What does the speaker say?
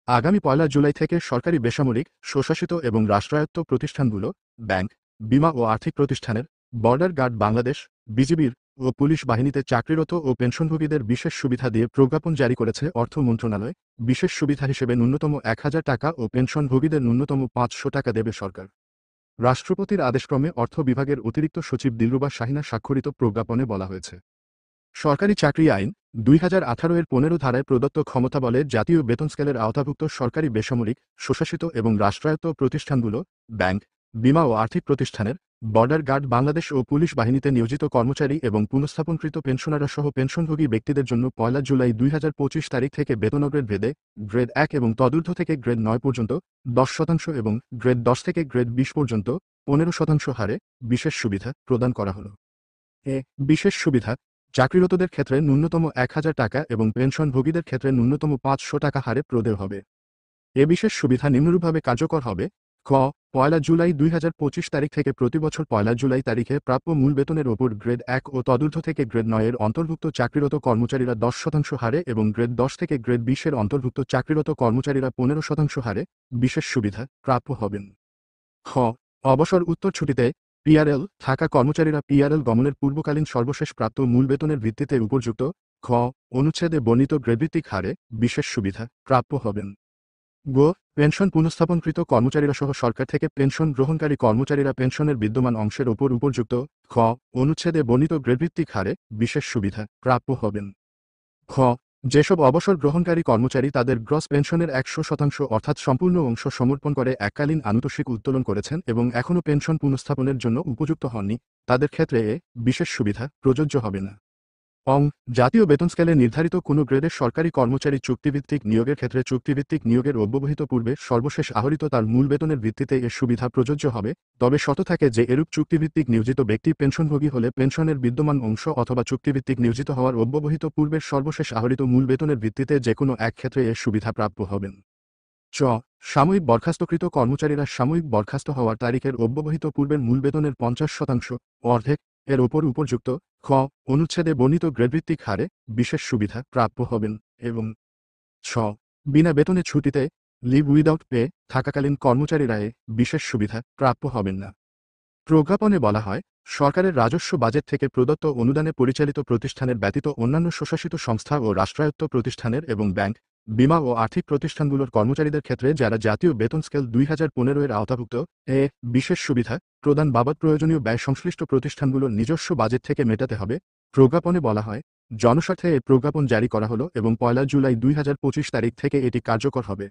আগামী ১লা জুলাই থেকে সরকারি, বেসামরিক, স্বশাসিত এবং রাষ্ট্রায়ত্ত প্রতিষ্ঠানগুলো, ব্যাংক, বীমা ও আর্থিক প্রতিষ্ঠানের, বর্ডার গার্ড বাংলাদেশ, বিজিবির ও পুলিশ বাহিনীতে চাকরিরত ও পেনশনভোগীদের বিশেষ সুবিধা দিয়ে প্রজ্ঞাপন জারি করেছে অর্থ মন্ত্রণালয়। বিশেষ সুবিধা হিসেবে ন্যূনতম ১,০০০ টাকা ও পেনশনভোগীদের ন্যূনতম ৫০০ টাকা দেবে সরকার। রাষ্ট্রপতির আদেশক্রমে অর্থ বিভাগের অতিরিক্ত সচিব দিলরুবা শাহিনা স্বাক্ষরিত প্রজ্ঞাপনে বলা হয়েছে, সরকারি চাকরি আইন ২০১৮ এর ১৫ ধারায় প্রদত্ত ক্ষমতাবলে জাতীয় বেতন স্কেলের আওতাভুক্ত সরকারি, বেসামরিক, স্বশাসিত এবং রাষ্ট্রায়ত্ত প্রতিষ্ঠানগুলো, ব্যাংক, বীমা ও আর্থিক প্রতিষ্ঠানের, বর্ডার গার্ড বাংলাদেশ ও পুলিশ বাহিনীতে নিয়োজিত কর্মচারী এবং পুনঃস্থাপনকৃত পেনশনাররা সহ পেনশনভোগী ব্যক্তিদের জন্য ১লা জুলাই ২০২৫ তারিখ থেকে বেতনগ্রেড ভেদে গ্রেড ১ এবং তদূর্ধ্ব থেকে গ্রেড ৯ পর্যন্ত ১০% এবং গ্রেড ১০ থেকে গ্রেড ২০ পর্যন্ত ১৫% হারে বিশেষ সুবিধা প্রদান করা হলো। বিশেষ সুবিধা চাকরিরতদের ক্ষেত্রে ন্যূনতম ১,০০০ টাকা এবং পেনশনভোগীদের ক্ষেত্রে ন্যূনতম ৫০০ টাকা হারে প্রদেয় হবে। এ বিশেষ সুবিধা নিম্নরূপভাবে কার্যকর হবে: ক. ১লা জুলাই ২০২৫ তারিখ থেকে প্রতিবছর ১লা জুলাই তারিখে প্রাপ্য মূল বেতনের ওপর গ্রেড ১ ও তদূর্ধ্ব থেকে গ্রেড ৯ এর অন্তর্ভুক্ত চাকরিরত কর্মচারীরা ১০% হারে এবং গ্রেড ১০ থেকে গ্রেড ২০ এর অন্তর্ভুক্ত চাকরিরত কর্মচারীরা ১৫% হারে বিশেষ সুবিধা প্রাপ্য হবেন। খ. অবসর উত্তর ছুটিতে পিআরএল থাকা কর্মচারীরা পিআরএল গমনের পূর্বকালীন সর্বশেষ প্রাপ্ত মূল বেতনের ভিত্তিতে উপযুক্ত খ. অনুচ্ছেদে বর্ণিত গ্রেডভিত্তিক হারে বিশেষ সুবিধা প্রাপ্য হবেন। গ. পেনশন পুনঃস্থাপনকৃত কর্মচারীরা সহ সরকার থেকে পেনশন গ্রহণকারী কর্মচারীরা পেনশনের বিদ্যমান অংশের ওপর উপযুক্ত খ. অনুচ্ছেদে বর্ণিত গ্রেডভিত্তিক হারে বিশেষ সুবিধা প্রাপ্য হবেন। খ. যেসব অবসর গ্রহণকারী কর্মচারী তাদের গ্রস পেনশনের ১০০% অর্থাৎ সম্পূর্ণ অংশ সমর্পণ করে এককালীন আনুতোষিক উত্তোলন করেছেন এবং এখনও পেনশন পুনঃস্থাপনের জন্য উপযুক্ত হননি, তাদের ক্ষেত্রে এ বিশেষ সুবিধা প্রযোজ্য হবে না। অং. জাতীয় বেতন স্কেলে নির্ধারিত কোনো গ্রেডের সরকারি কর্মচারী চুক্তিভিত্তিক নিয়োগের ক্ষেত্রে চুক্তিভিত্তিক নিয়োগের অব্যবহিত পূর্বে সর্বশেষ আহরিত তার মূল বেতনের ভিত্তিতে এ সুবিধা প্রযোজ্য হবে, তবে শর্ত থাকে যে এরূপ চুক্তিভিত্তিক নিয়োজিত ব্যক্তি পেনশনভোগী হলে পেনশনের বিদ্যমান অংশ অথবা চুক্তিভিত্তিক নিয়োজিত হওয়ার অব্যবহিত পূর্বের সর্বশেষ আহরিত মূল বেতনের ভিত্তিতে যে কোনো এক ক্ষেত্রে এ সুবিধা প্রাপ্য হবেন। চ. সাময়িক বরখাস্তকৃত কর্মচারীরা সাময়িক বরখাস্ত হওয়ার তারিখের অব্যবহিত পূর্বের মূল বেতনের ৫০% অর্ধেক এর ওপর উপযুক্ত খ. অনুচ্ছেদে বর্ণিত গ্রেডভিত্তিক হারে বিশেষ সুবিধা প্রাপ্য হবেন এবং ছ. বিনা বেতনে ছুটিতে লিভ উইদাউট পে থাকাকালীন কর্মচারীরা এ বিশেষ সুবিধা প্রাপ্য হবেন না। প্রজ্ঞাপনে বলা হয়, সরকারের রাজস্ব বাজেট থেকে প্রদত্ত অনুদানে পরিচালিত প্রতিষ্ঠানের ব্যতীত অন্যান্য স্বশাসিত সংস্থা ও রাষ্ট্রায়ত্ত প্রতিষ্ঠানের এবং ব্যাংক, বীমা ও আর্থিক প্রতিষ্ঠানগুলোর কর্মচারীদের ক্ষেত্রে যারা জাতীয় বেতন স্কেল ২০১৫ এর আওতাভুক্ত এ বিশেষ সুবিধা প্রদান বাবদ প্রয়োজনীয় ব্যয় সংশ্লিষ্ট প্রতিষ্ঠানগুলোর নিজস্ব বাজেট থেকে মেটাতে হবে। প্রজ্ঞাপনে বলা হয়, জনস্বার্থে এ প্রজ্ঞাপন জারি করা হলো এবং ১লা জুলাই ২০২৫ তারিখ থেকে এটি কার্যকর হবে।